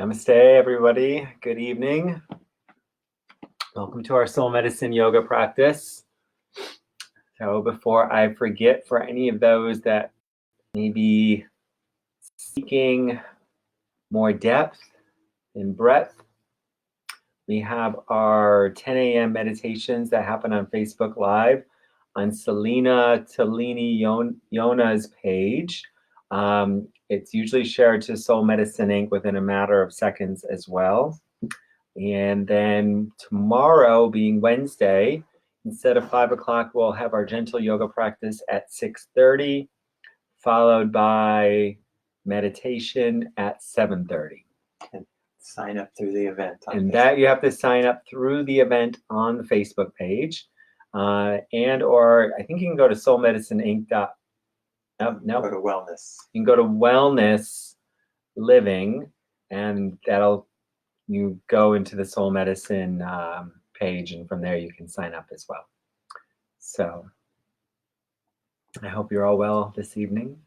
Namaste, everybody. Good evening. Welcome to our soul medicine yoga practice. So before I forget, for any of those that may be seeking more depth and breadth, we have our 10 a.m. meditations that happen on Facebook Live on Selena Tellini Yona's page. It's usually shared to Soul Medicine Inc. within a matter of seconds as well. And then tomorrow, being Wednesday, instead of 5 o'clock, we'll have our gentle yoga practice at 6:30, followed by meditation at 7:30. And sign up through the event. And that you have to sign up through the event on the Facebook page. Or I think you can go to soulmedicineinc. Go to wellness. You can go to Wellness Living, and you go into the Soul Medicine page, and from there you can sign up as well. So I hope you're all well this evening.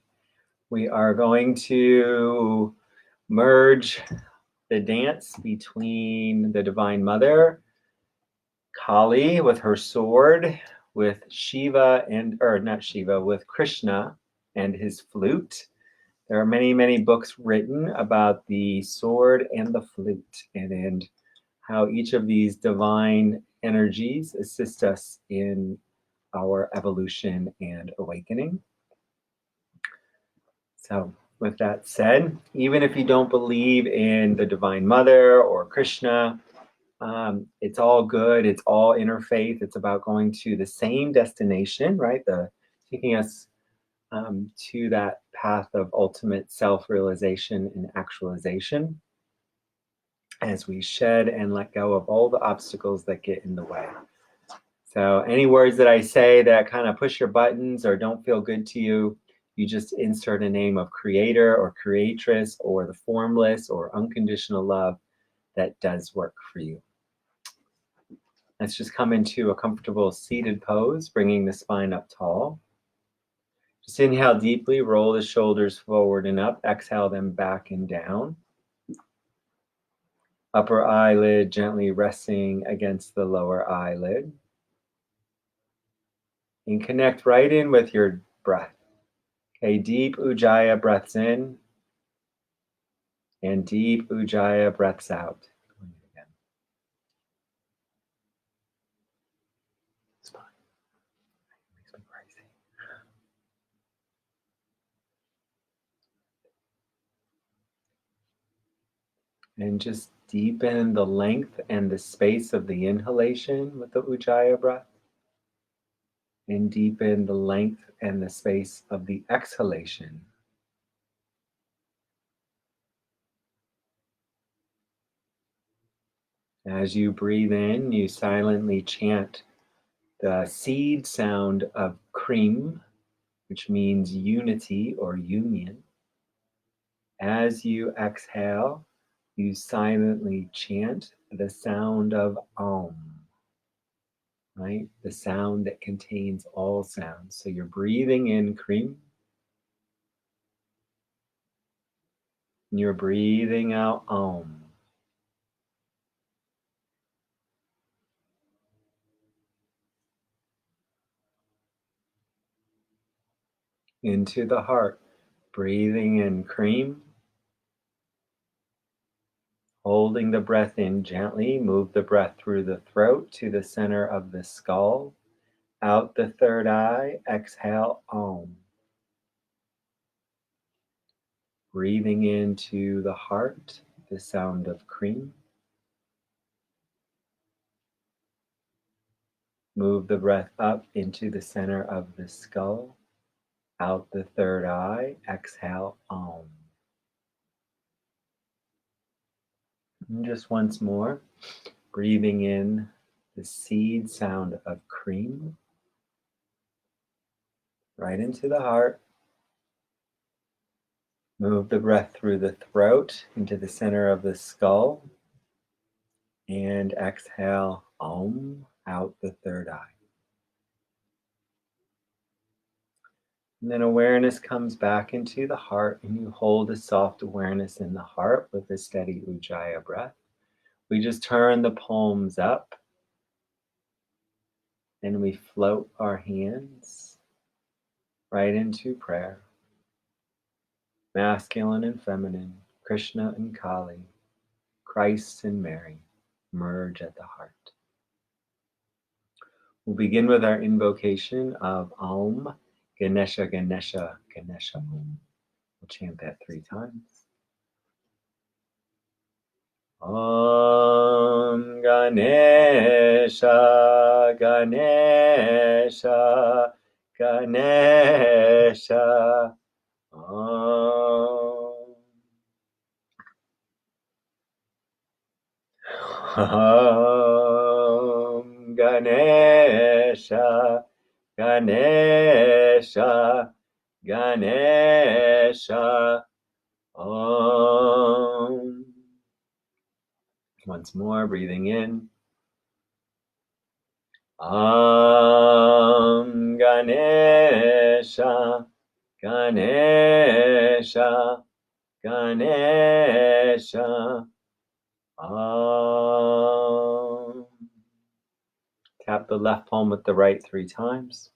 We are going to merge the dance between the Divine Mother, Kali with her sword, with with Krishna and his flute. There are many, many books written about the sword and the flute and how each of these divine energies assist us in our evolution and awakening. So with that said, even if you don't believe in the Divine Mother or Krishna, it's all good. It's all interfaith. It's about going to the same destination, right? Taking us to that path of ultimate self-realization and actualization as we shed and let go of all the obstacles that get in the way. So any words that I say that kind of push your buttons or don't feel good to you, you just insert a name of creator or creatress or the formless or unconditional love that does work for you. Let's just come into a comfortable seated pose, bringing the spine up tall. Just inhale deeply, roll the shoulders forward and up. Exhale them back and down. Upper eyelid gently resting against the lower eyelid. And connect right in with your breath. Okay, deep Ujjayi breaths in and deep Ujjayi breaths out. And just deepen the length and the space of the inhalation with the Ujjayi breath. And deepen the length and the space of the exhalation. As you breathe in, you silently chant the seed sound of cream, which means unity or union. As you exhale, you silently chant the sound of Om, right? The sound that contains all sounds. So you're breathing in cream. And you're breathing out Om. Into the heart, breathing in cream. Holding the breath in gently, move the breath through the throat to the center of the skull. Out the third eye, exhale Om. Breathing into the heart, the sound of cream. Move the breath up into the center of the skull. Out the third eye, exhale Om. And just once more, breathing in the seed sound of cream. Right into the heart. Move the breath through the throat into the center of the skull. And exhale Om out the third eye. And then awareness comes back into the heart, and you hold a soft awareness in the heart with a steady Ujjayi breath. We just turn the palms up and we float our hands right into prayer. Masculine and feminine, Krishna and Kali, Christ and Mary merge at the heart. We'll begin with our invocation of Om Ganesha Ganesha Ganesha Om. We'll chant that 3 times. Om Ganesha Ganesha Ganesha Om. Om Ganesha Ganesha Ganesha Om. Once more, breathing in. Om Ganesha Ganesha Ganesha Om. Tap the left palm with the right 3 times.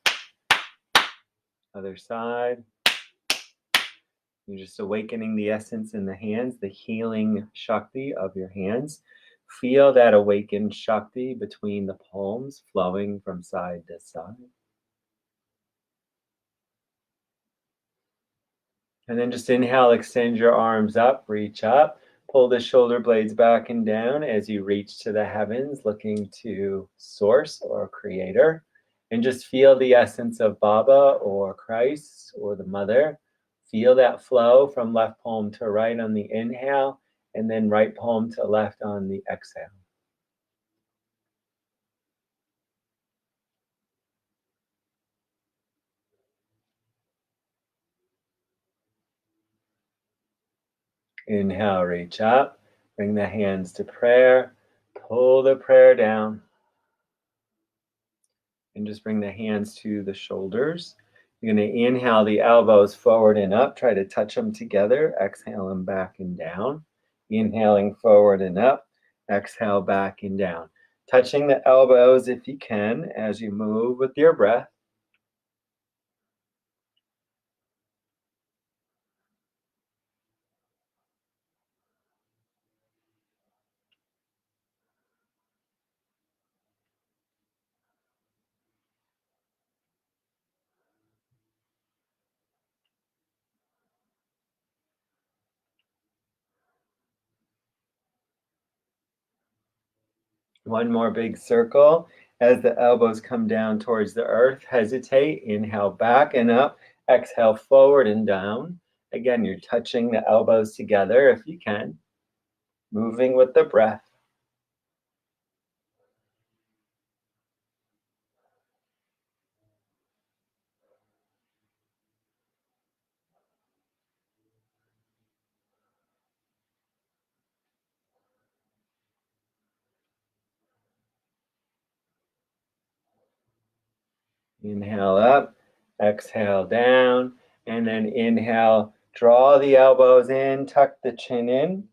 Other side. You're just awakening the essence in the hands, the healing Shakti of your hands. Feel that awakened Shakti between the palms flowing from side to side. And then just inhale, extend your arms up, reach up, pull the shoulder blades back and down as you reach to the heavens, looking to Source or Creator. And just feel the essence of Baba or Christ or the Mother. Feel that flow from left palm to right on the inhale, and then right palm to left on the exhale. Inhale, reach up, bring the hands to prayer, pull the prayer down, and just bring the hands to the shoulders. You're going to inhale the elbows forward and up, try to touch them together, exhale them back and down. Inhaling forward and up, exhale back and down. Touching the elbows if you can as you move with your breath. One more big circle. As the elbows come down towards the earth, hesitate, inhale back and up, exhale forward and down. Again, you're touching the elbows together if you can, moving with the breath. Inhale up, exhale down, and then inhale, draw the elbows in, tuck the chin in,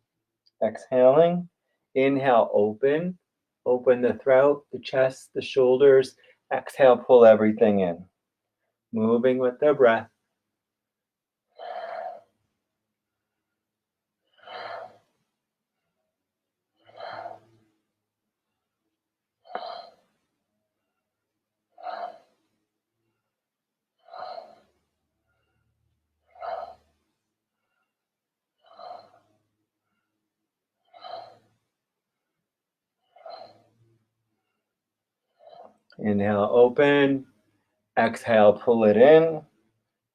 exhaling. Inhale, open the throat, the chest, the shoulders. Exhale, pull everything in, moving with the breath. Inhale, open. Exhale, pull it in.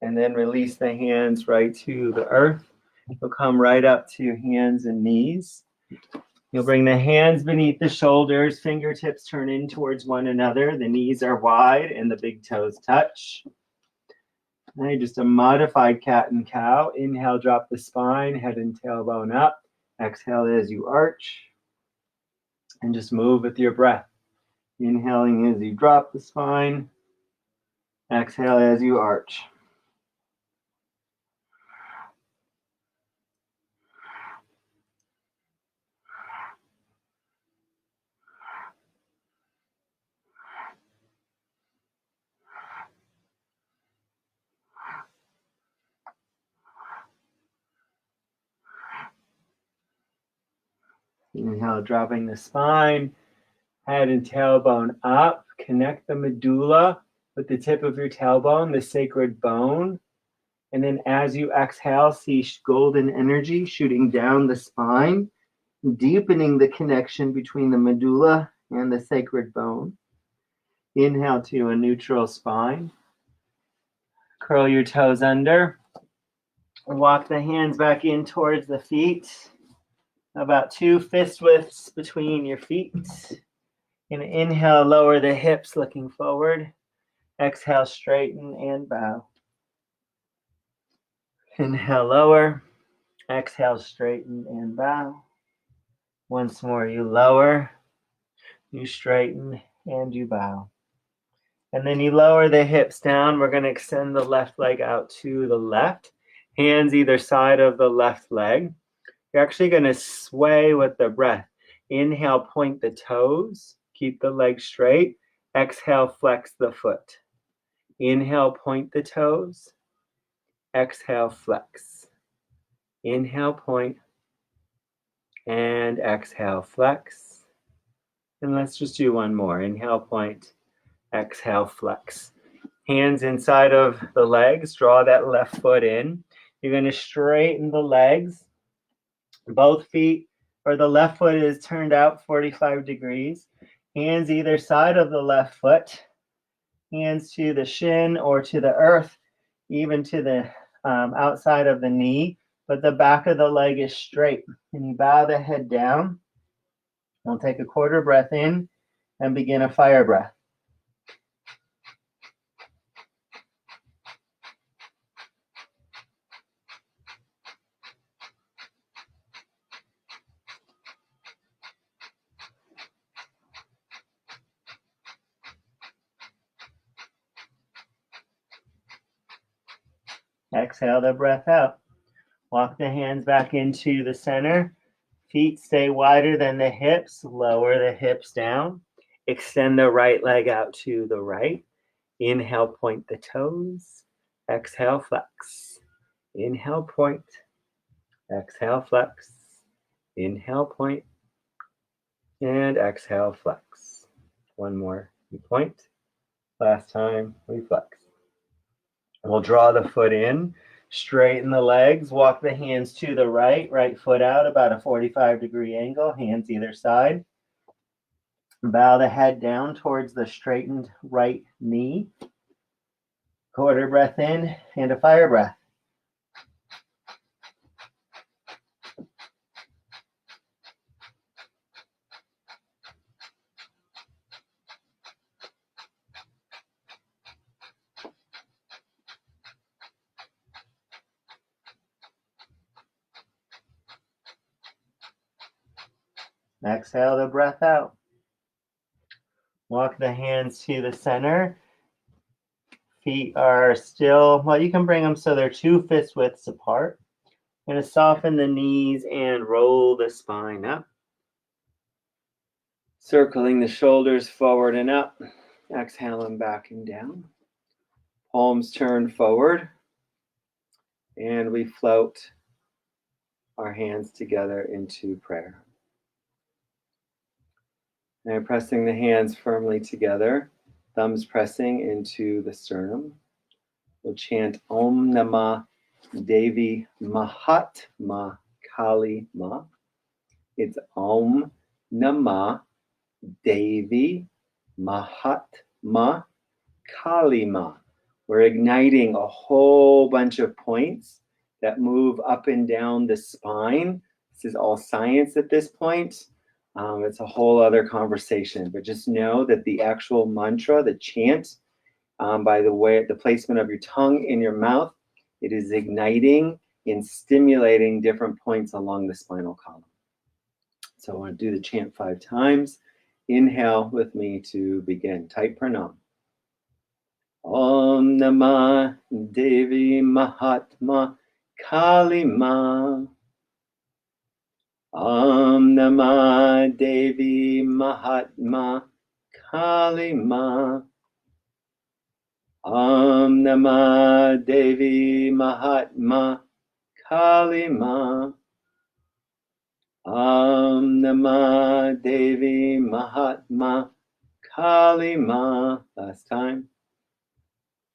And then release the hands right to the earth. You'll come right up to your hands and knees. You'll bring the hands beneath the shoulders. Fingertips turn in towards one another. The knees are wide and the big toes touch. Now just a modified cat and cow. Inhale, drop the spine, head and tailbone up. Exhale as you arch. And just move with your breath. Inhaling as you drop the spine. Exhale as you arch. Inhale, dropping the spine, head and tailbone up. Connect the medulla with the tip of your tailbone, the sacred bone. And then as you exhale, see golden energy shooting down the spine, deepening the connection between the medulla and the sacred bone. Inhale to a neutral spine. Curl your toes under. Walk the hands back in towards the feet. About 2 fist widths between your feet. And inhale, lower the hips looking forward. Exhale, straighten and bow. Inhale, lower. Exhale, straighten and bow. Once more, you lower, you straighten, and you bow. And then you lower the hips down. We're going to extend the left leg out to the left. Hands either side of the left leg. You're actually going to sway with the breath. Inhale, point the toes. Keep the leg straight. Exhale, flex the foot. Inhale, point the toes. Exhale, flex. Inhale, point. And exhale, flex. And let's just do one more. Inhale, point. Exhale, flex. Hands inside of the legs. Draw that left foot in. You're going to straighten the legs. Both feet, or the left foot is turned out 45 degrees. Hands either side of the left foot. Hands to the shin or to the earth, even to the outside of the knee. But the back of the leg is straight. And you bow the head down. We'll take a quarter breath in and begin a fire breath. Exhale the breath out. Walk the hands back into the center. Feet stay wider than the hips. Lower the hips down. Extend the right leg out to the right. Inhale, point the toes. Exhale, flex. Inhale, point. Exhale, flex. Inhale, point. And exhale, flex. One more. You point. Last time, we flex. We'll draw the foot in, straighten the legs, walk the hands to the right, right foot out about a 45-degree angle, hands either side. Bow the head down towards the straightened right knee. Quarter breath in and a fire breath. Exhale the breath out. Walk the hands to the center. Feet are still, well, you can bring them so they're 2 fist widths apart. Going to soften the knees and roll the spine up. Circling the shoulders forward and up. Exhaling back and down. Palms turn forward. And we float our hands together into prayer. And pressing the hands firmly together, thumbs pressing into the sternum. We'll chant Om Namah Devi Mahatma Kali Ma. It's Om Namah Devi Mahatma Kali Ma. We're igniting a whole bunch of points that move up and down the spine. This is all science at this point. It's a whole other conversation, but just know that the actual mantra, the chant, by the placement of your tongue in your mouth, it is igniting and stimulating different points along the spinal column. So I want to do the chant 5 times. Inhale with me to begin. Type pranam. Om Namah Devi Mahatma Kali Ma. Om Namah Devi Mahatma Kali Ma. Om Namah Devi Mahatma Kali Ma. Om Namah Devi Mahatma Kali Ma. Last time.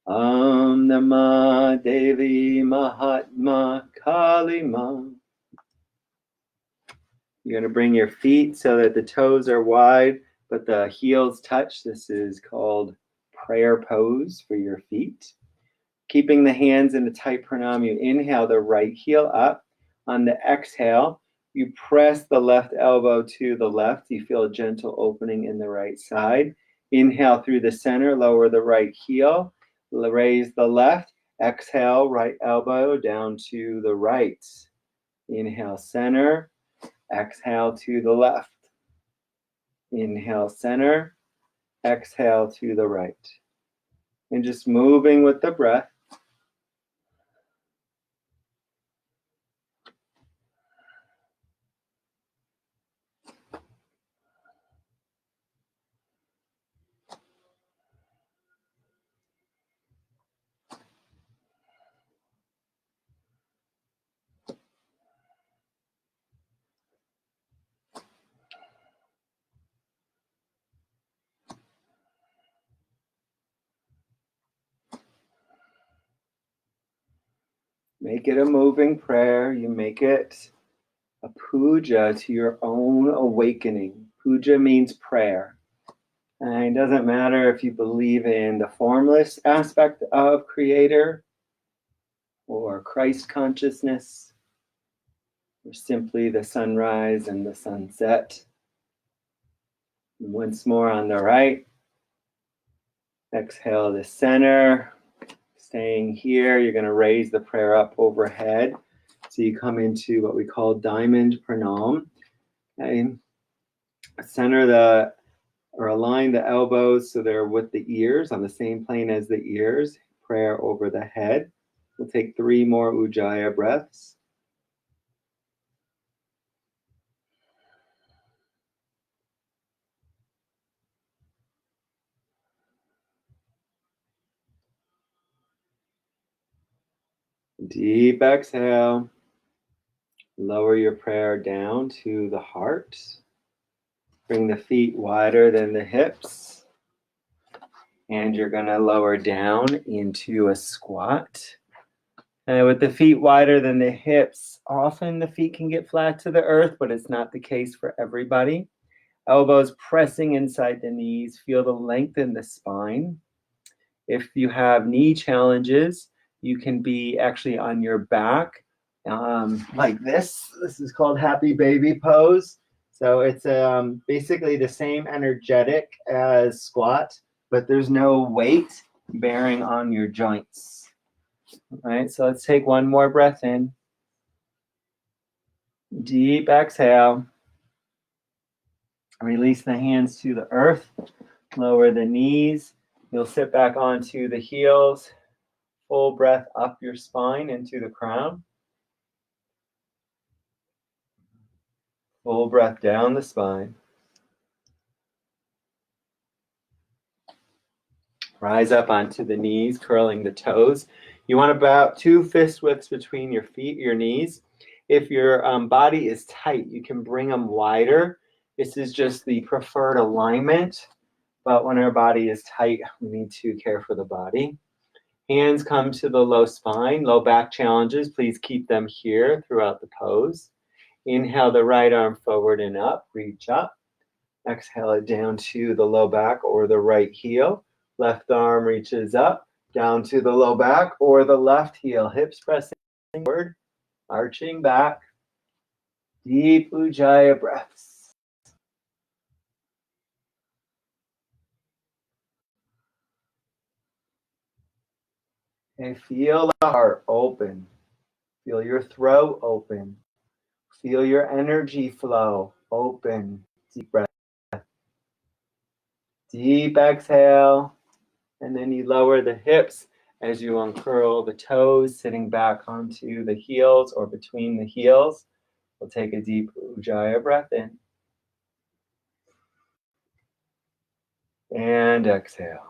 Namah Devi Mahatma Kali Ma. You're going to bring your feet so that the toes are wide, but the heels touch. This is called prayer pose for your feet. Keeping the hands in a tight pranam, you inhale the right heel up. On the exhale, you press the left elbow to the left. You feel a gentle opening in the right side. Inhale through the center, lower the right heel, raise the left. Exhale, right elbow down to the right. Inhale, center. Exhale to the left. Inhale, center. Exhale to the right. And just moving with the breath. Make it a moving prayer. You make it a puja to your own awakening. Puja means prayer. And it doesn't matter if you believe in the formless aspect of Creator or Christ consciousness or simply the sunrise and the sunset. And once more on the right. Exhale to center. Staying here, you're going to raise the prayer up overhead. So you come into what we call diamond pranam. Okay. Center or align the elbows so they're with the ears on the same plane as the ears. Prayer over the head. We'll take 3 more Ujjayi breaths. Deep exhale. Lower your prayer down to the heart. Bring the feet wider than the hips. And you're going to lower down into a squat. And with the feet wider than the hips, often the feet can get flat to the earth, but it's not the case for everybody. Elbows pressing inside the knees. Feel the length in the spine. If you have knee challenges, you can be actually on your back like this. This is called happy baby pose. So it's basically the same energetic as squat, but there's no weight bearing on your joints. All right, so let's take 1 more breath in. Deep exhale. Release the hands to the earth. Lower the knees. You'll sit back onto the heels. Full breath up your spine into the crown. Full breath down the spine. Rise up onto the knees, curling the toes. You want about 2 fist widths between your feet, your knees. If your body is tight, you can bring them wider. This is just the preferred alignment. But when our body is tight, we need to care for the body. Hands come to the low spine. Low back challenges, please keep them here throughout the pose. Inhale the right arm forward and up. Reach up. Exhale it down to the low back or the right heel. Left arm reaches up, down to the low back or the left heel. Hips pressing forward, arching back. Deep Ujjayi breaths. And feel the heart open. Feel your throat open. Feel your energy flow open. Deep breath. Deep exhale. And then you lower the hips as you uncurl the toes, sitting back onto the heels or between the heels. We'll take a deep Ujjayi breath in. And exhale.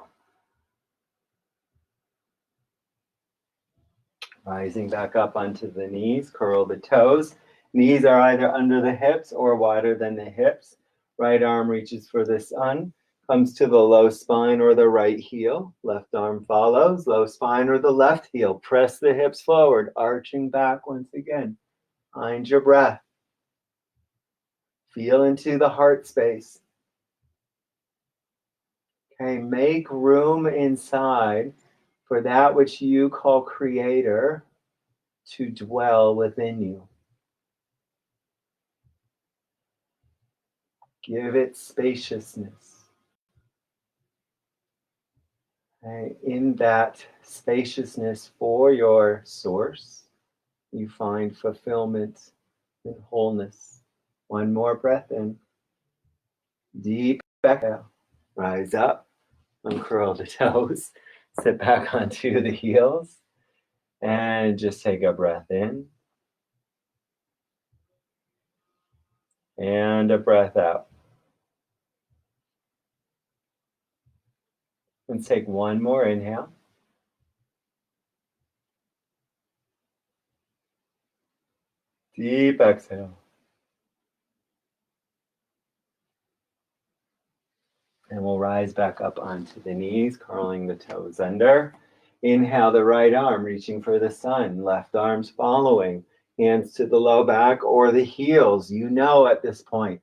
Rising back up onto the knees, curl the toes. Knees are either under the hips or wider than the hips. Right arm reaches for the sun, comes to the low spine or the right heel. Left arm follows, low spine or the left heel. Press the hips forward, arching back once again. Find your breath. Feel into the heart space. Okay, make room inside for that which you call Creator to dwell within you. Give it spaciousness. Okay, in that spaciousness for your source, you find fulfillment and wholeness. One more breath in. Deep exhale. Rise up. Uncurl the toes. Sit back onto the heels. And just take a breath in. And a breath out. And take one more inhale. Deep exhale. And we'll rise back up onto the knees, curling the toes under. Inhale the right arm, reaching for the sun. Left arm's following. Hands to the low back or the heels. You know at this point.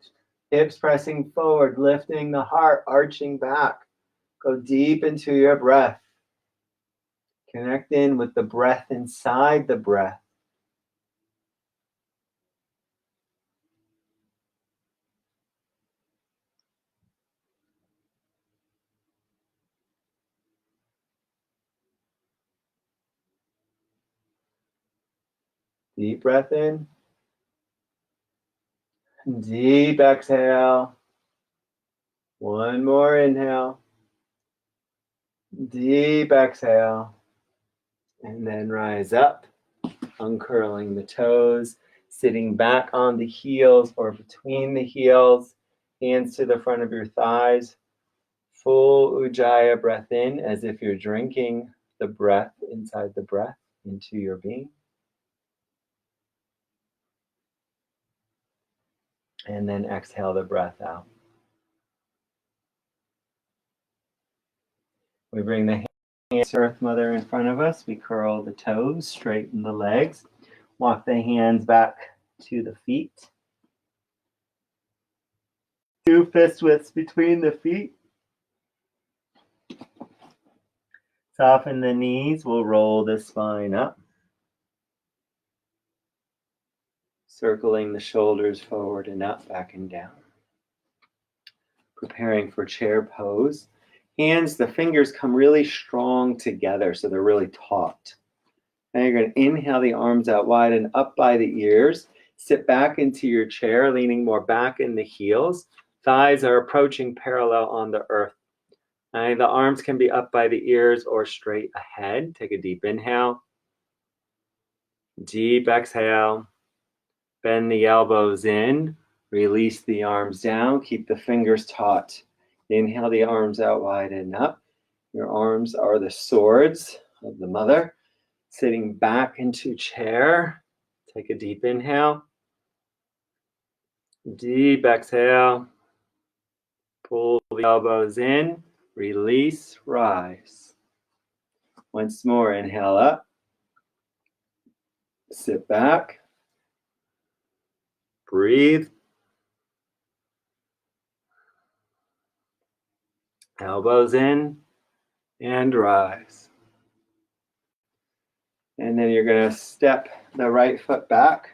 Hips pressing forward, lifting the heart, arching back. Go deep into your breath. Connect in with the breath inside the breath. Deep breath in. Deep exhale. One more inhale. Deep exhale. And then rise up, uncurling the toes, sitting back on the heels or between the heels, hands to the front of your thighs. Full Ujjayi breath in as if you're drinking the breath inside the breath into your being. And then exhale the breath out. We bring the hands to Earth Mother in front of us. We curl the toes, straighten the legs. Walk the hands back to the feet. 2 fist widths between the feet. Soften the knees. We'll roll the spine up. Circling the shoulders forward and up, back and down. Preparing for chair pose. Hands, the fingers come really strong together, so they're really taut. Now you're going to inhale the arms out wide and up by the ears. Sit back into your chair, leaning more back in the heels. Thighs are approaching parallel on the earth. And the arms can be up by the ears or straight ahead. Take a deep inhale. Deep exhale. Bend the elbows in. Release the arms down. Keep the fingers taut. Inhale the arms out wide and up. Your arms are the swords of the mother. Sitting back into chair. Take a deep inhale. Deep exhale. Pull the elbows in. Release, rise. Once more, inhale up. Sit back. Breathe. Elbows in and rise. And then you're going to step the right foot back.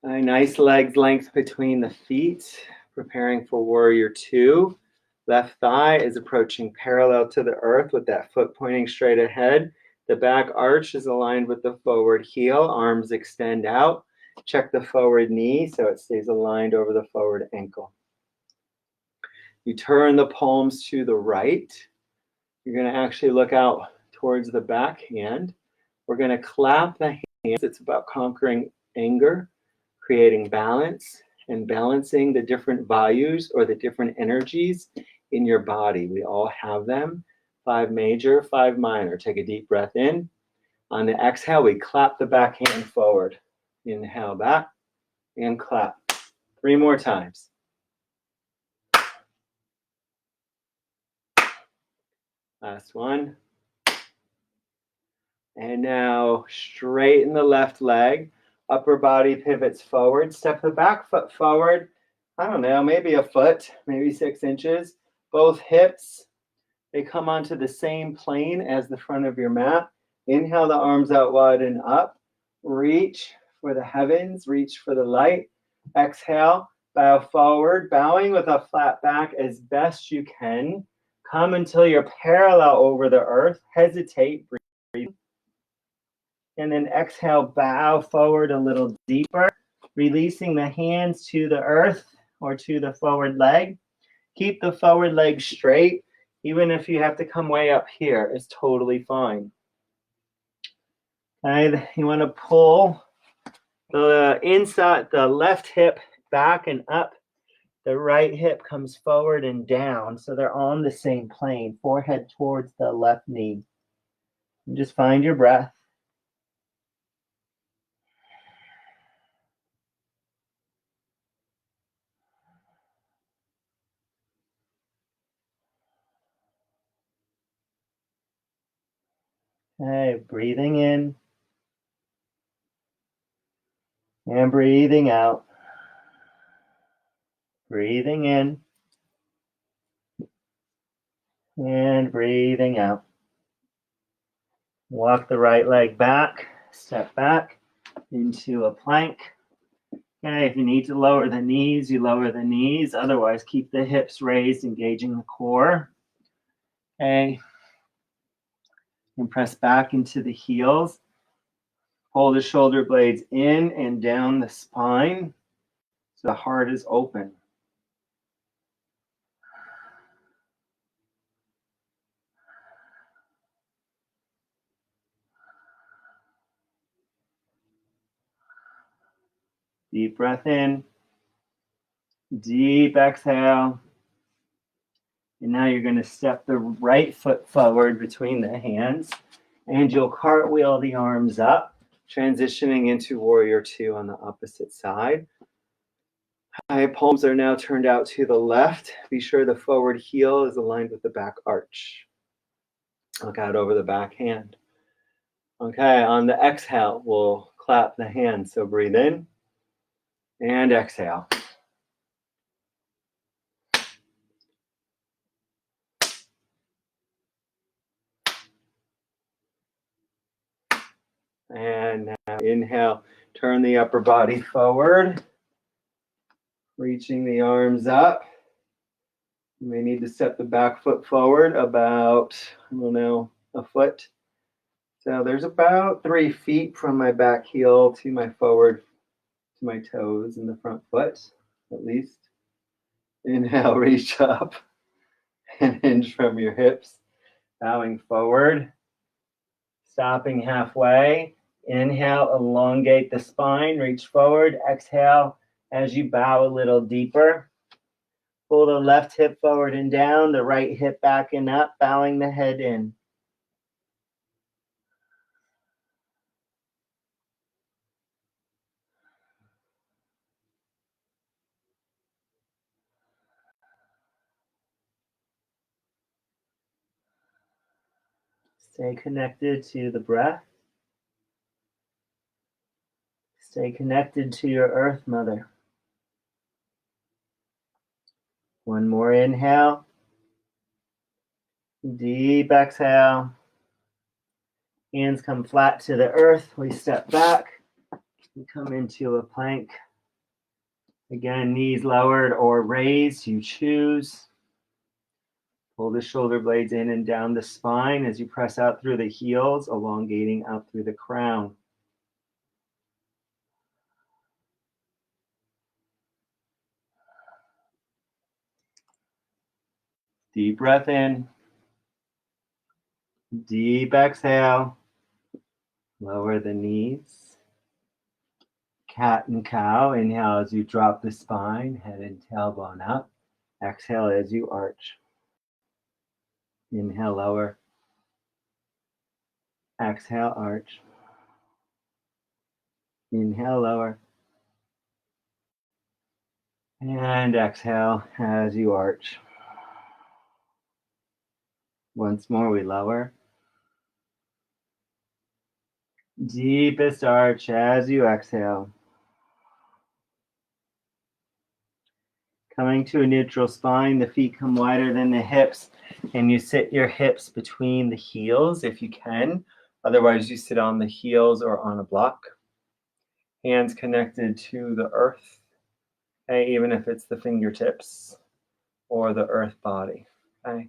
A nice legs length between the feet, preparing for warrior 2. Left thigh is approaching parallel to the earth with that foot pointing straight ahead. The back arch is aligned with the forward heel. Arms extend out. Check the forward knee so it stays aligned over the forward ankle. You turn the palms to the right. You're going to actually look out towards the back hand. We're going to clap the hands. It's about conquering anger, creating balance, and balancing the different values or the different energies in your body. We all have them. 5 major, 5 minor. Take a deep breath in. On the exhale, we clap the back hand forward. Inhale back and clap. 3 more times. Last one. And now straighten the left leg. Upper body pivots forward. Step the back foot forward. I don't know, maybe a foot, maybe 6 inches. Both hips, they come onto the same plane as the front of your mat. Inhale the arms out wide and up. Reach for the heavens, reach for the light. Exhale, bow forward, bowing with a flat back as best you can. Come until you're parallel over the earth. Hesitate, breathe. And then exhale, bow forward a little deeper, releasing the hands to the earth or to the forward leg. Keep the forward leg straight. Even if you have to come way up here, it's totally fine. Okay, you want to pull the inside, the left hip back and up. The right hip comes forward and down, so they're on the same plane, forehead towards the left knee. And just find your breath. Okay, breathing in and breathing out. Breathing in and breathing out. Walk the right leg back, step back into a plank. Okay, if you need to lower the knees, you lower the knees. Otherwise, keep the hips raised, engaging the core. Okay, and press back into the heels. Pull the shoulder blades in and down the spine so the heart is open. Deep breath in, deep exhale. And now you're going to step the right foot forward between the hands, and you'll cartwheel the arms up, transitioning into warrior 2 on the opposite side. High palms are now turned out to the left. Be sure the forward heel is aligned with the back arch. Look out over the back hand. Okay, on the exhale, we'll clap the hands. So breathe in and exhale. And now inhale, turn the upper body forward, reaching the arms up. You may need to step the back foot forward about, I don't know, a foot. So there's about 3 feet from my back heel to my forward, to my toes in the front foot, at least. Inhale, reach up and hinge from your hips, bowing forward, stopping halfway. Inhale, elongate the spine, reach forward. Exhale, as you bow a little deeper. Pull the left hip forward and down, the right hip back and up, bowing the head in. Stay connected to the breath. Stay connected to your Earth Mother. One more inhale. Deep exhale. Hands come flat to the earth. We step back. We come into a plank. Again, knees lowered or raised. You choose. Pull the shoulder blades in and down the spine as you press out through the heels, elongating out through the crown. Deep breath in. Deep exhale. Lower the knees. Cat and cow. Inhale as you drop the spine, head and tailbone up. Exhale as you arch. Inhale, lower. Exhale, arch. Inhale, lower. And exhale as you arch. Once more, we lower. Deepest arch as you exhale. Coming to a neutral spine, the feet come wider than the hips, and you sit your hips between the heels if you can. Otherwise, you sit on the heels or on a block. Hands connected to the earth, okay? Even if it's the fingertips or the earth body. Okay?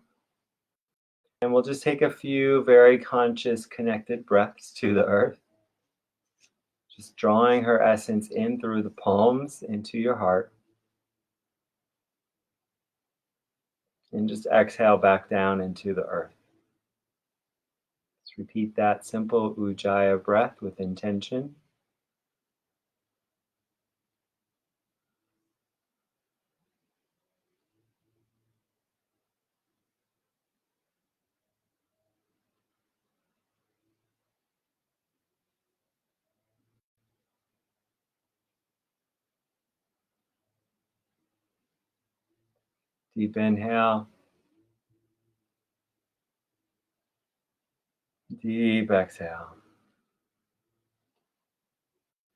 And we'll just take a few very conscious connected breaths to the earth. Just drawing her essence in through the palms into your heart. And just exhale back down into the earth. Let's repeat that simple Ujjayi breath with intention. Deep inhale. Deep exhale.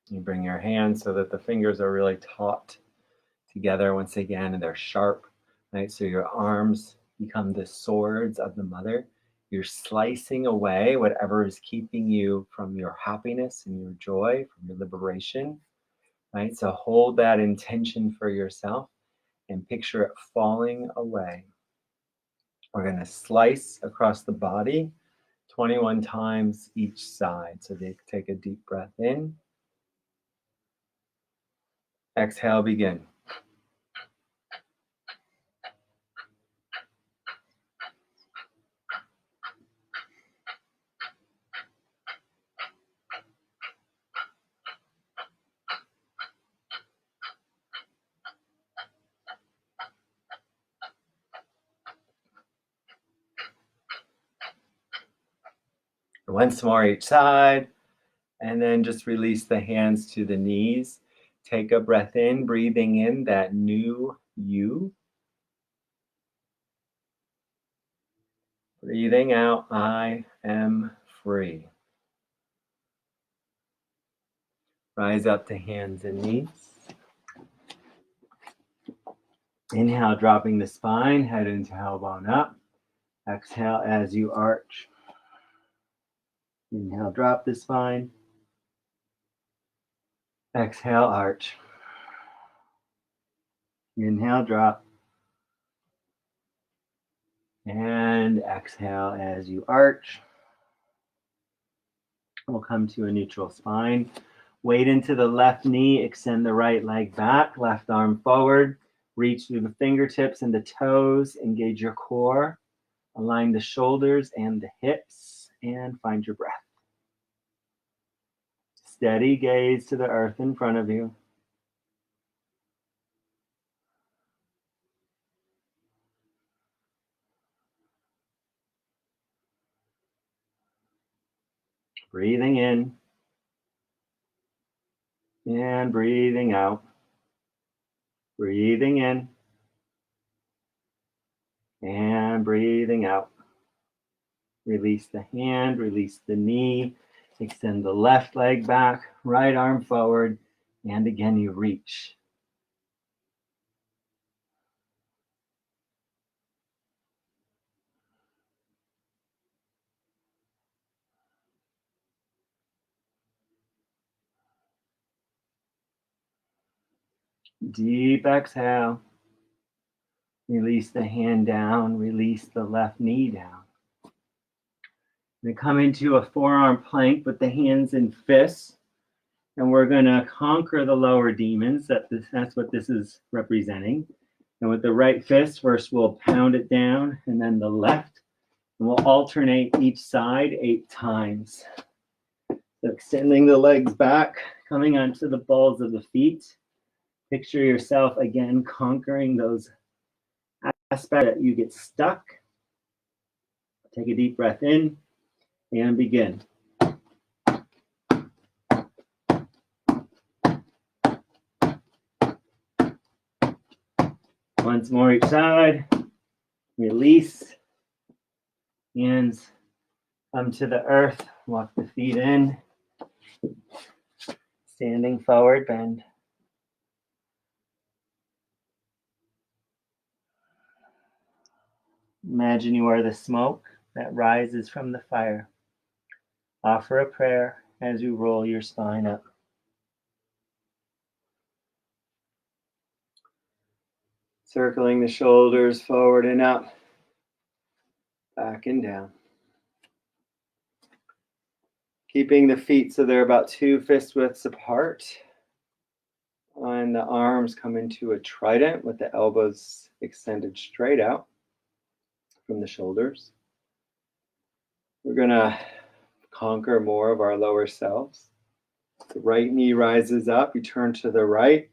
You bring your hands so that the fingers are really taut together once again, and they're sharp, right? So your arms become the swords of the mother. You're slicing away whatever is keeping you from your happiness and your joy, from your liberation, right? So hold that intention for yourself and picture it falling away. We're going to slice across the body 21 times each side. So take a deep breath in. Exhale, begin. Once more each side, and then just release the hands to the knees. Take a breath in, breathing in that new you. Breathing out, I am free. Rise up to hands and knees. Inhale, dropping the spine, head into tailbone up. Exhale as you arch. Inhale, drop the spine. Exhale, arch. Inhale, drop. And exhale as you arch. We'll come to a neutral spine. Weight into the left knee, extend the right leg back, left arm forward. Reach through the fingertips and the toes, engage your core. Align the shoulders and the hips, and find your breath. Steady gaze to the earth in front of you. Breathing in and breathing out. Breathing in and breathing out. Release the hand, release the knee. Extend the left leg back, right arm forward, and again you reach. Deep exhale. Release the hand down, release the left knee down. Then come into a forearm plank with the hands in fists. And we're going to conquer the lower demons. That's what this is representing. And with the right fist, first we'll pound it down, and then the left. And we'll alternate each side 8 times. So extending the legs back, coming onto the balls of the feet. Picture yourself again conquering those aspects that you get stuck. Take a deep breath in and begin. Once more each side. Release. Hands come to the earth. Walk the feet in. Standing forward, bend. Imagine you are the smoke that rises from the fire. Offer a prayer as you roll your spine up. Circling the shoulders forward and up, back and down. Keeping the feet so they're about 2 fist widths apart. And the arms come into a trident with the elbows extended straight out from the shoulders. We're going to conquer more of our lower selves. The right knee rises up, you turn to the right,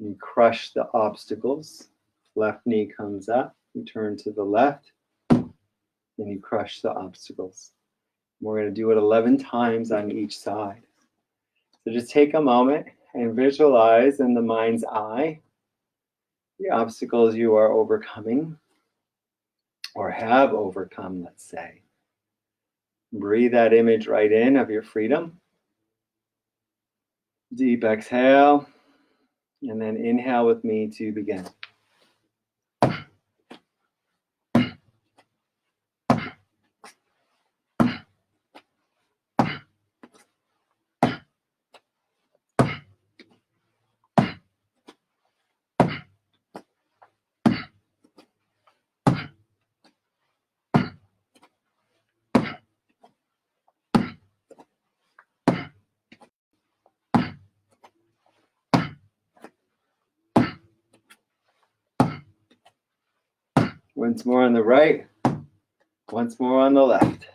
you crush the obstacles. Left knee comes up, you turn to the left, and you crush the obstacles. We're going to do it 11 times on each side. So just take a moment and visualize in the mind's eye the obstacles you are overcoming or have overcome, let's say. Breathe that image right in of your freedom. Deep exhale, and then inhale with me to begin. Once more on the right, once more on the left.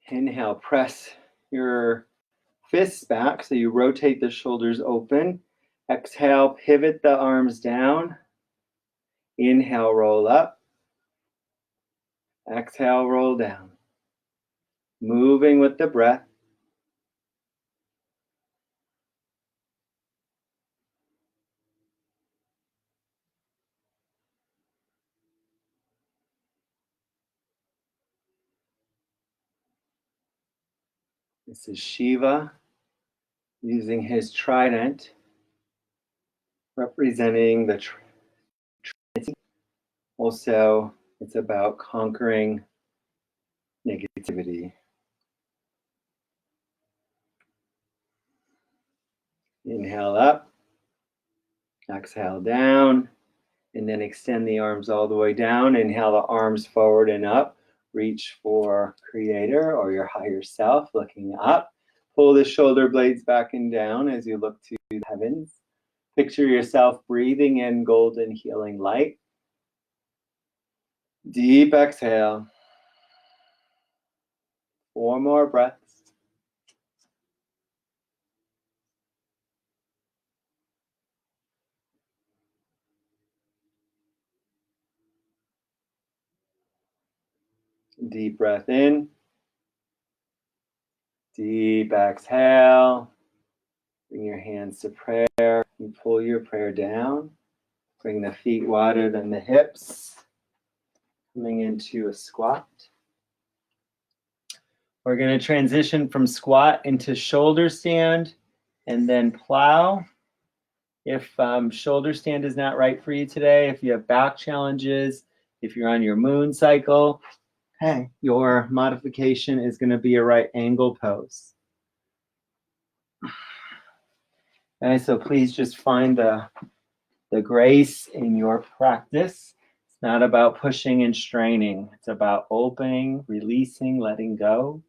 Inhale, press your fists back so you rotate the shoulders open. Exhale, pivot the arms down. Inhale, roll up. Exhale, roll down. Moving with the breath. This is Shiva using his trident, representing the Trinity. Also, it's about conquering negativity. Inhale up, exhale down, and then extend the arms all the way down. Inhale the arms forward and up. Reach for Creator or your higher self, looking up. Pull the shoulder blades back and down as you look to the heavens. Picture yourself breathing in golden healing light. Deep exhale. 4 more breaths. Deep breath in. Deep exhale. Bring your hands to prayer and pull your prayer down. Bring the feet wider than the hips. Coming into a squat. We're going to transition from squat into shoulder stand and then plow. If shoulder stand is not right for you today, if you have back challenges, if you're on your moon cycle, hey, your modification is going to be a right angle pose. Okay, so please just find the grace in your practice. It's not about pushing and straining. It's about opening, releasing, letting go,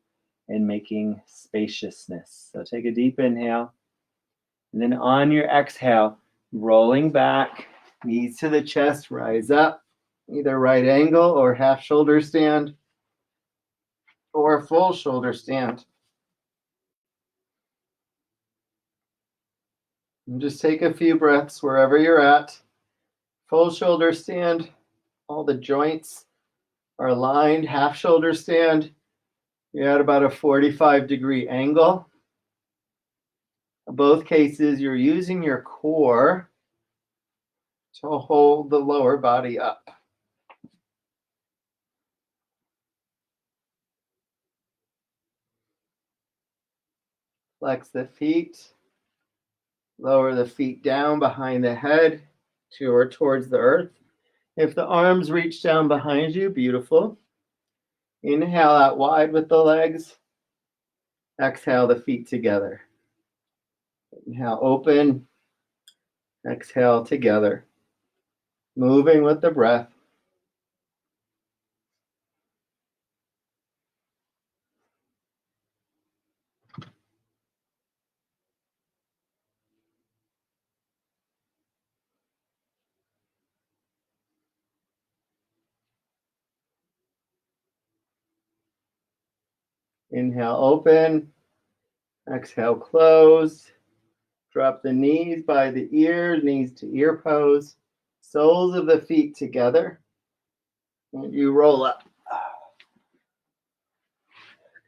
and making spaciousness. So take a deep inhale. And then on your exhale, rolling back, knees to the chest, rise up. Either right angle or half shoulder stand or full shoulder stand. And just take a few breaths wherever you're at. Full shoulder stand, all the joints are aligned. Half shoulder stand, you're at about a 45-degree angle. In both cases, you're using your core to hold the lower body up. Flex the feet. Lower the feet down behind the head or towards the earth. If the arms reach down behind you, beautiful. Inhale out wide with the legs. Exhale the feet together. Inhale, open. Exhale together. Moving with the breath. Inhale, open. Exhale, close. Drop the knees by the ears, knees to ear pose. Soles of the feet together. And you roll up.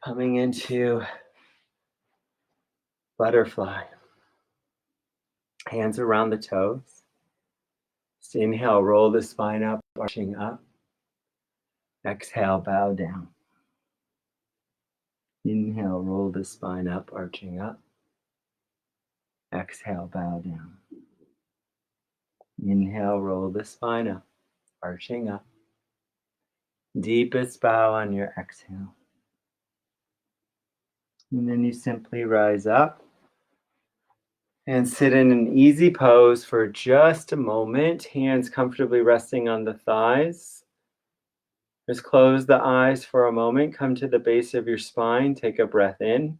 Coming into butterfly. Hands around the toes. Just inhale, roll the spine up, arching up. Exhale, bow down. Inhale, roll the spine up, arching up. Exhale, bow down. Inhale, roll the spine up, arching up. Deepest bow on your exhale. And then you simply rise up and sit in an easy pose for just a moment. Hands comfortably resting on the thighs. Just close the eyes for a moment. Come to the base of your spine. Take a breath in.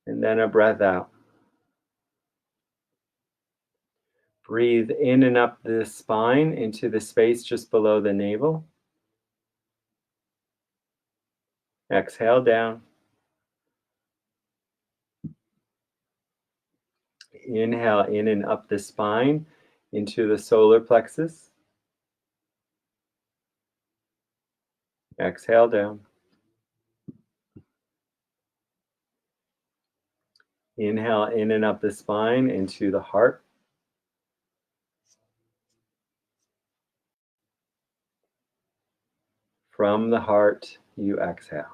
And then a breath out. Breathe in and up the spine into the space just below the navel. Exhale down. Inhale in and up the spine into the solar plexus. Exhale down. Inhale in and up the spine into the heart. From the heart, you exhale.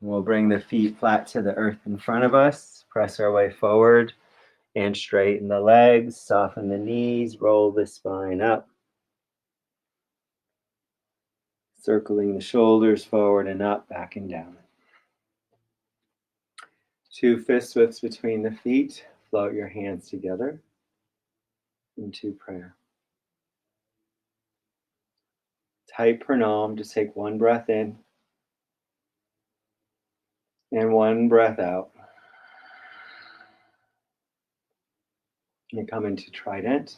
We'll bring the feet flat to the earth in front of us. Press our way forward and straighten the legs. Soften the knees. Roll the spine up. Circling the shoulders forward and up, back and down. 2 fist swifts between the feet. Float your hands together into prayer. Tight pranam. Just take one breath in and one breath out. And come into trident.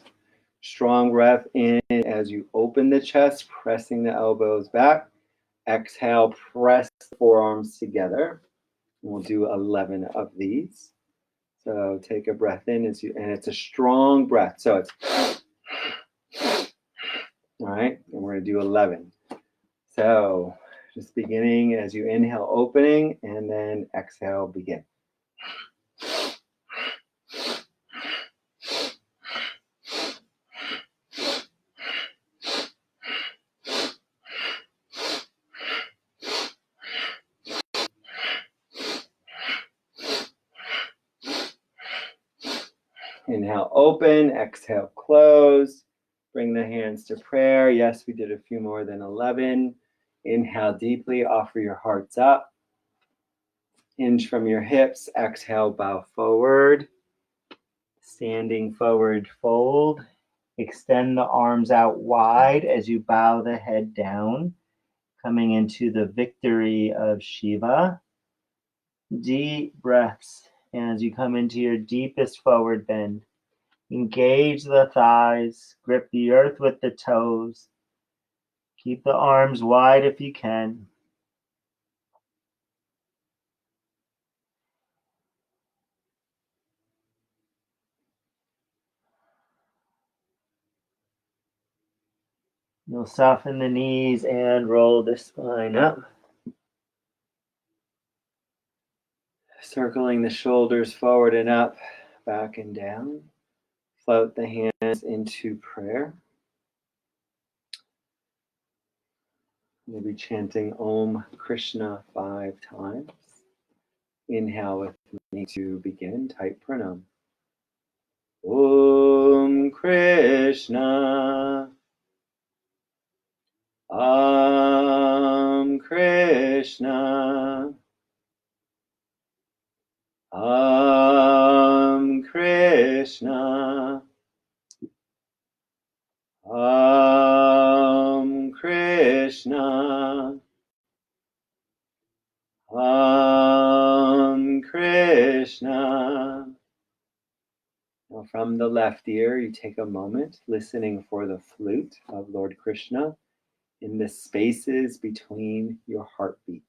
Strong breath in as you open the chest, pressing the elbows back. Exhale, press the forearms together. We'll do 11 of these. So take a breath in and it's a strong breath. So it's all right, and we're going to do 11. So just beginning as you inhale, opening, and then exhale, begin. Inhale, open. Exhale, close. Bring the hands to prayer. Yes, we did a few more than 11. Inhale deeply. Offer your hearts up. Hinge from your hips. Exhale, bow forward. Standing forward, fold. Extend the arms out wide as you bow the head down. Coming into the victory of Shiva. Deep breaths as you come into your deepest forward bend. Engage the thighs, grip the earth with the toes. Keep the arms wide if you can. You'll soften the knees and roll the spine up. Circling the shoulders forward and up, back and down. Float the hands into prayer. We'll be chanting Om Krishna 5 times. Inhale with me to begin. Type pranam. Om Krishna. Om Krishna. Om Krishna. Om Krishna. Om Krishna. Now from the left ear, you take a moment listening for the flute of Lord Krishna in the spaces between your heartbeat.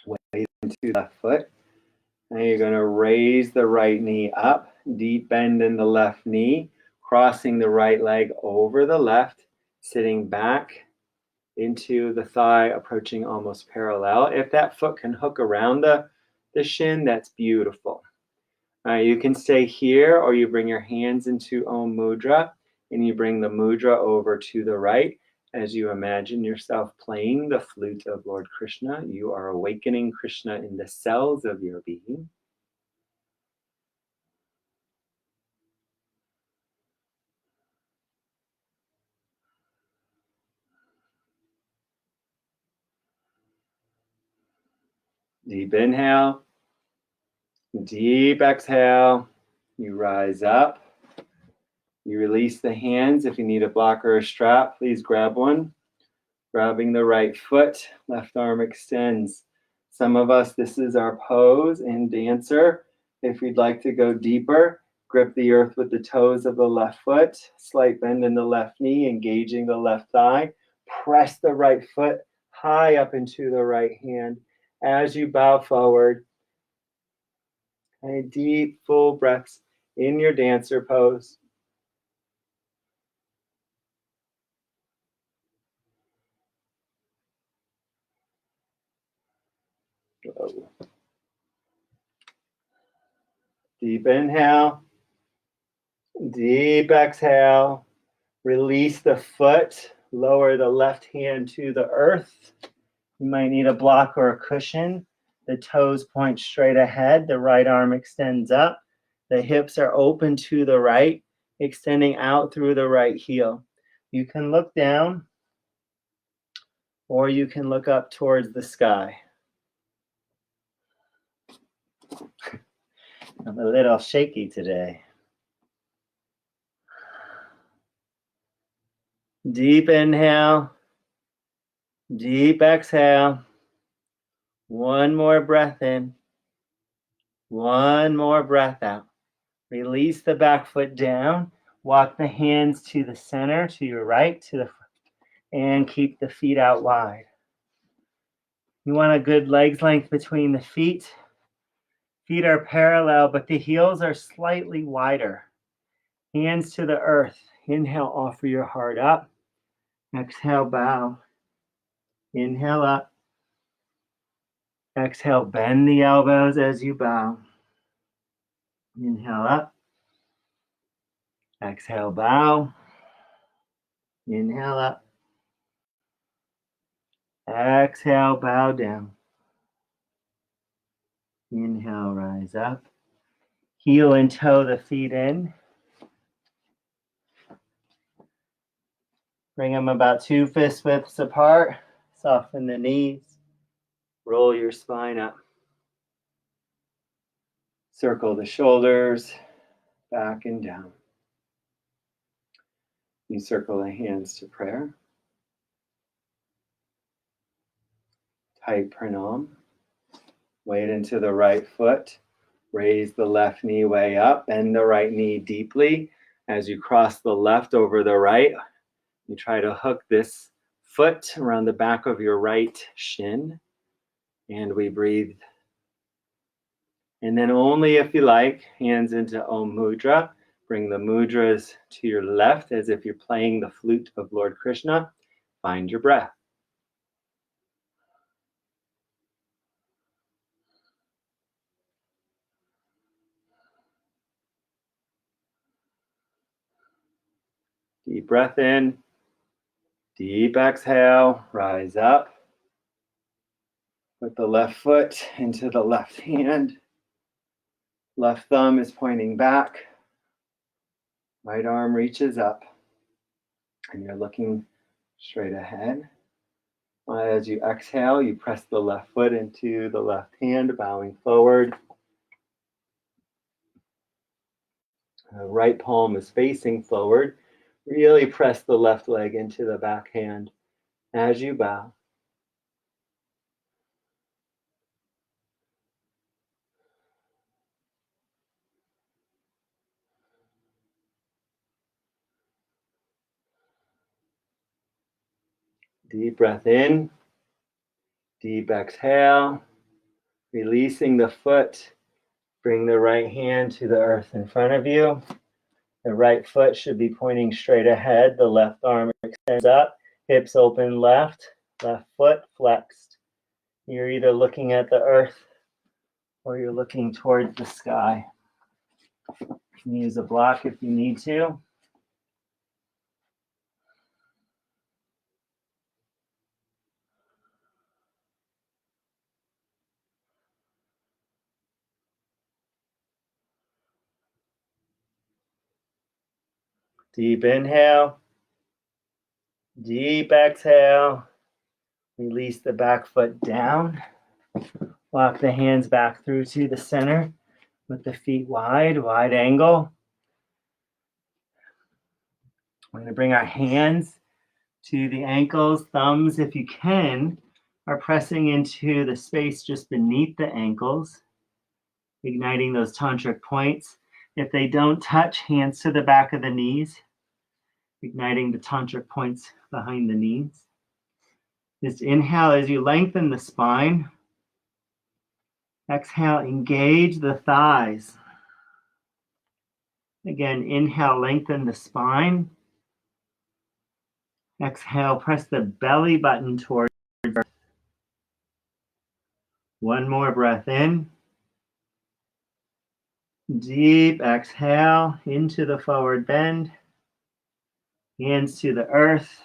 Weight into the left foot. Now you're going to raise the right knee up, deep bend in the left knee, crossing the right leg over the left, sitting back into the thigh, approaching almost parallel. If that foot can hook around the shin, that's beautiful. You can stay here, or you bring your hands into Om Mudra, and you bring the mudra over to the right. As you imagine yourself playing the flute of Lord Krishna, you are awakening Krishna in the cells of your being. Deep inhale, deep exhale. You rise up. You release the hands. If you need a block or a strap, please grab one. Grabbing the right foot, left arm extends. Some of us, this is our pose in dancer. If you'd like to go deeper, grip the earth with the toes of the left foot, slight bend in the left knee, engaging the left thigh. Press the right foot high up into the right hand. As you bow forward, and deep, full breaths in your dancer pose. Whoa. Deep inhale, deep exhale. Release the foot, lower the left hand to the earth. You might need a block or a cushion. The toes point straight ahead. The right arm extends up. The hips are open to the right, extending out through the right heel. You can look down, or you can look up towards the sky. I'm a little shaky today. Deep inhale, deep exhale. One more breath in, one more breath out. Release the back foot down. Walk the hands to the center, to your right, and keep the feet out wide. You want a good legs length between the feet. Feet are parallel, but the heels are slightly wider. Hands to the earth. Inhale, offer your heart up. Exhale, bow. Inhale up. Exhale, bend the elbows as you bow. Inhale up. Exhale, bow. Inhale up. Exhale, bow down. Inhale, rise up. Heel and toe the feet in. Bring them about 2 fist widths apart. Soften the knees. Roll your spine up. Circle the shoulders, back and down. You circle the hands to prayer. Tight pranam. Weight into the right foot. Raise the left knee way up. Bend the right knee deeply. As you cross the left over the right, you try to hook this foot around the back of your right shin. And we breathe. And then only if you like, hands into Om Mudra. Bring the mudras to your left as if you're playing the flute of Lord Krishna. Find your breath. Deep breath in. Deep exhale. Rise up. Put the left foot into the left hand. Left thumb is pointing back. Right arm reaches up. And you're looking straight ahead. As you exhale, you press the left foot into the left hand, bowing forward. Right palm is facing forward. Really press the left leg into the back hand as you bow. Deep breath in. Deep exhale. Releasing the foot. Bring the right hand to the earth in front of you. The right foot should be pointing straight ahead. The left arm extends up. Hips open left. Left foot flexed. You're either looking at the earth or you're looking towards the sky. You can use a block if you need to. Deep inhale. Deep exhale. Release the back foot down. Walk the hands back through to the center with the feet wide, wide angle. We're going to bring our hands to the ankles. Thumbs, if you can, are pressing into the space just beneath the ankles, igniting those tantric points. If they don't touch, hands to the back of the knees, igniting the tantric points behind the knees. Just inhale as you lengthen the spine. Exhale, engage the thighs. Again, inhale, lengthen the spine. Exhale, press the belly button towards earth. One more breath in. Deep exhale into the forward bend. Hands to the earth.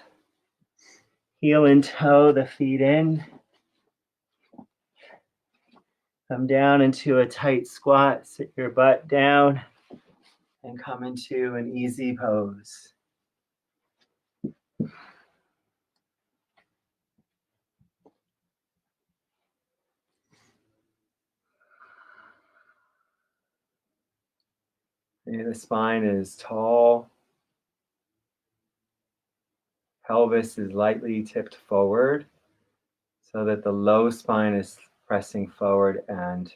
Heel and toe the feet in. Come down into a tight squat. Sit your butt down and come into an easy pose. The spine is tall. Pelvis is lightly tipped forward so that the low spine is pressing forward and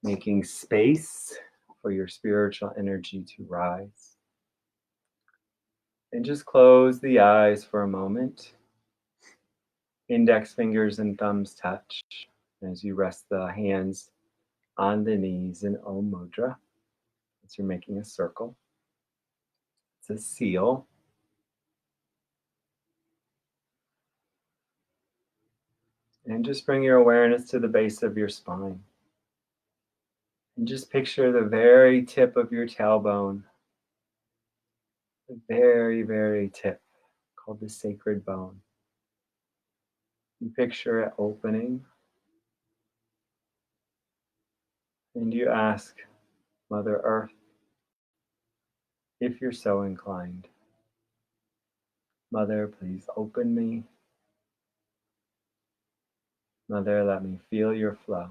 making space for your spiritual energy to rise. And just close the eyes for a moment. Index fingers and thumbs touch as you rest the hands on the knees in Om Mudra. As you're making a circle. It's a seal. And just bring your awareness to the base of your spine. And just picture the very tip of your tailbone. The very, very tip, called the sacred bone. You picture it opening. And you ask Mother Earth, if you're so inclined, Mother, please open me. Mother, let me feel your flow.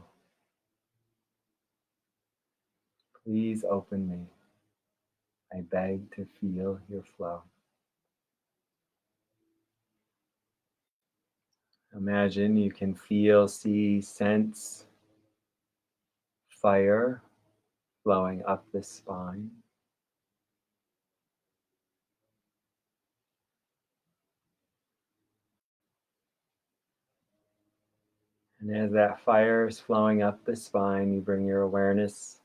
Please open me. I beg to feel your flow. Imagine you can feel, see, sense fire flowing up the spine. And as that fire is flowing up the spine, you bring your awareness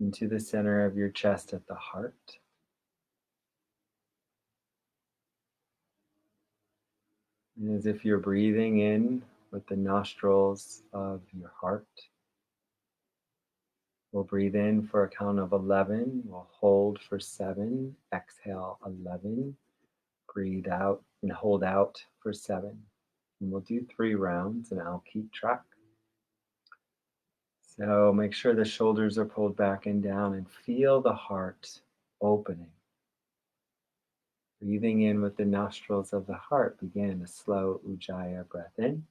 into the center of your chest at the heart. And as if you're breathing in with the nostrils of your heart, we'll breathe in for a count of 11. We'll hold for 7. Exhale 11. Breathe out and hold out for 7. And we'll do 3 rounds and I'll keep track. So make sure the shoulders are pulled back and down and feel the heart opening. Breathing in with the nostrils of the heart, begin a slow Ujjayi breath in.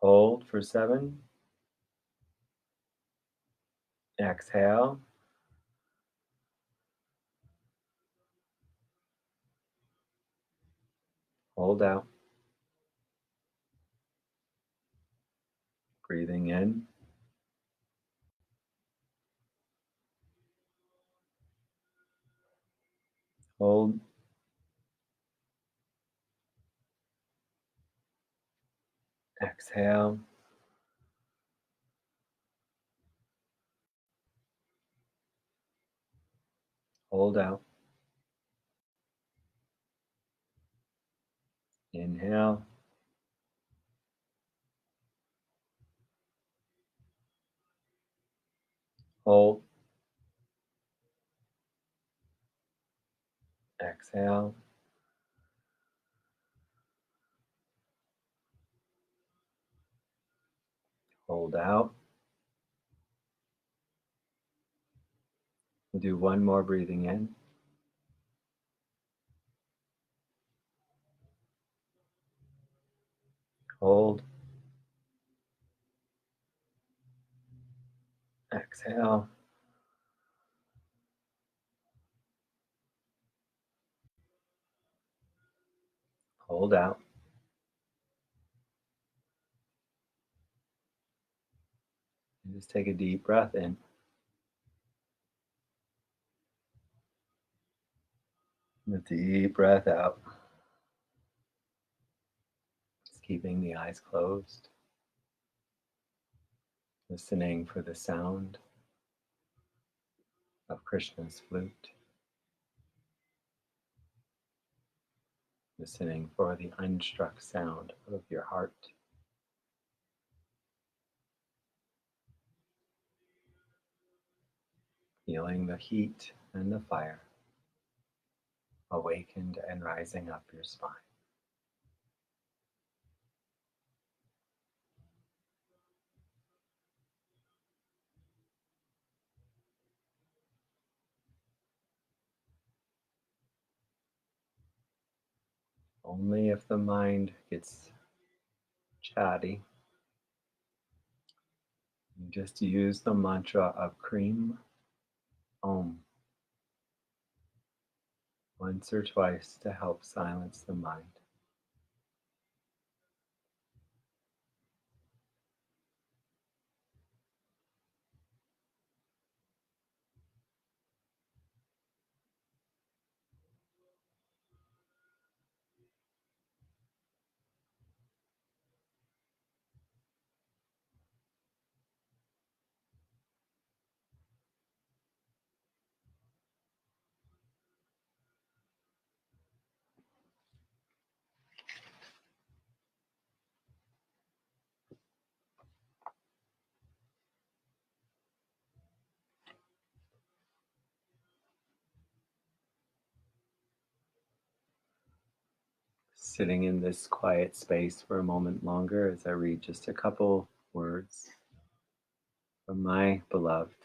Hold for 7. Exhale. Hold out. Breathing in. Hold. Exhale. Hold out. Inhale. Hold. Exhale. Hold out. We'll do one more breathing in. Hold. Exhale. Hold out. And just take a deep breath in. And a deep breath out. Just keeping the eyes closed. Listening for the sound of Krishna's flute. Listening for the unstruck sound of your heart. Feeling the heat and the fire awakened and rising up your spine. Only if the mind gets chatty, you just use the mantra of Cream Om once or twice to help silence the mind. Sitting in this quiet space for a moment longer as I read just a couple words from my beloved.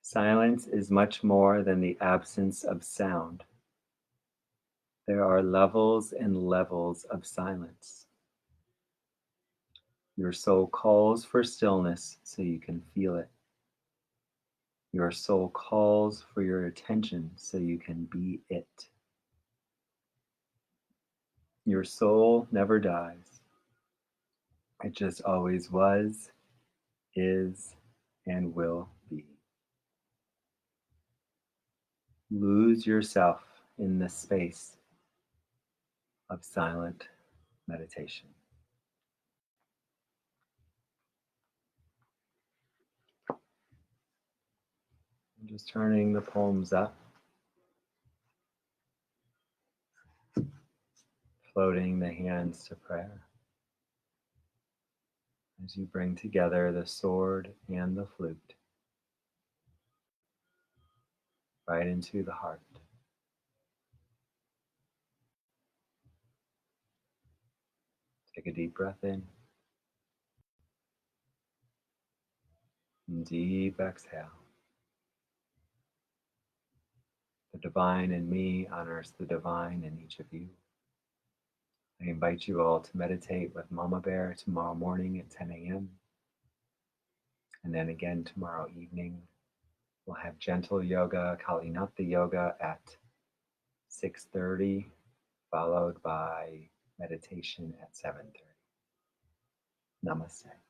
Silence is much more than the absence of sound. There are levels and levels of silence. Your soul calls for stillness so you can feel it. Your soul calls for your attention so you can be it. Your soul never dies. It just always was, is, and will be. Lose yourself in the space of silent meditation. Just turning the palms up, floating the hands to prayer. As you bring together the sword and the flute, right into the heart. Take a deep breath in. And deep exhale. The divine in me honors the divine in each of you. I invite you all to meditate with Mama Bear tomorrow morning at 10 a.m. And then again tomorrow evening. We'll have gentle yoga, Kali Natha yoga at 6:30, followed by meditation at 7:30. Namaste.